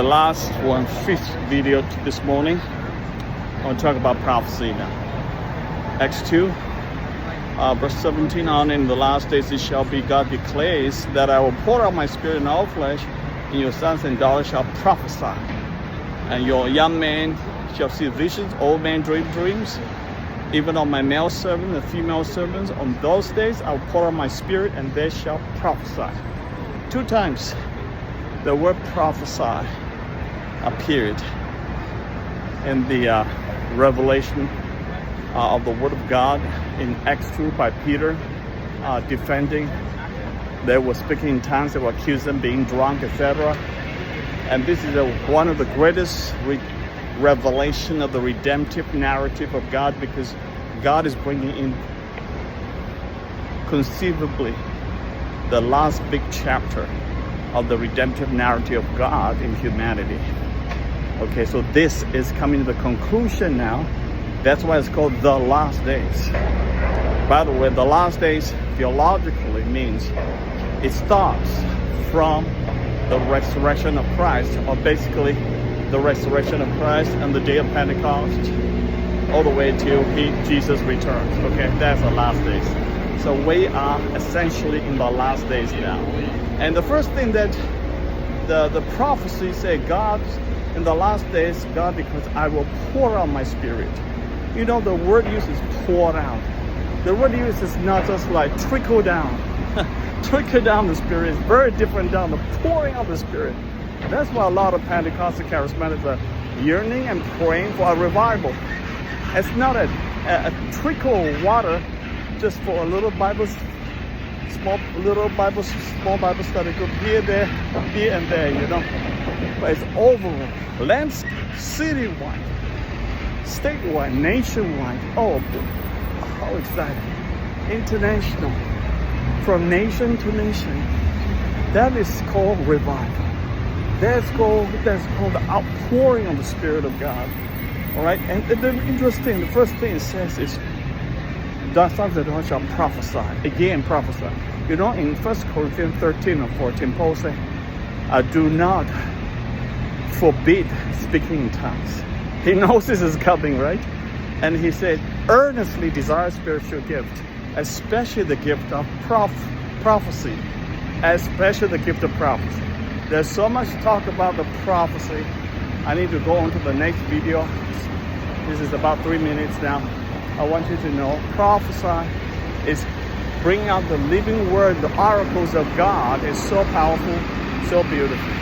The last one, fifth video this morning, I want to talk about prophecy now. Acts 2, verse 17 on, in the last days it shall be, God declares, that I will pour out my spirit in all flesh, and your sons and daughters shall prophesy. And your young men shall see visions, old men dream dreams. Even on my male servants and female servants, on those days I will pour out my spirit, and they shall prophesy. 2 times the word prophesy appeared in the revelation of the Word of God in Acts 2 by Peter, defending. They were speaking in tongues, they were accused of being drunk, etc. And this is one of the greatest revelation of the redemptive narrative of God, because God is bringing in conceivably the last big chapter of the redemptive narrative of God in humanity. Okay, so this is coming to the conclusion now. That's why it's called the last days. By the way, the last days theologically means it starts from the resurrection of Christ, or basically the resurrection of Christ and the day of Pentecost, all the way till Jesus returns. Okay, that's the last days. So we are essentially in the last days now. And the first thing that the prophecy say, God, in the last days, God declares, I will pour out my spirit. You know, the word used is pour out. The word used is not just like trickle down. Trickle down the spirit is very different than the pouring out the spirit. That's why a lot of Pentecostal charismatics are yearning and praying for a revival. It's not a trickle of water just for a little small Bible study group here and there, you know. But it's overall, landscape, citywide, statewide, nationwide. Oh, how exciting! International, from nation to nation. That is called revival. That's called the outpouring of the Spirit of God. All right, and the interesting, the first thing it says is, "Thy sons and daughters shall prophesy." Again, prophesy. You know, in 1 Corinthians 13 or 14, Paul said, "Do not forbid speaking in tongues." He knows this is coming, right? And he said, "Earnestly desire spiritual gift, especially the gift of prophecy, especially the gift of prophecy." There's so much talk about the prophecy. I need to go on to the next video. This is about 3 minutes now. I want you to know, prophesy is bringing out the living word, the oracles of God is so powerful, so beautiful.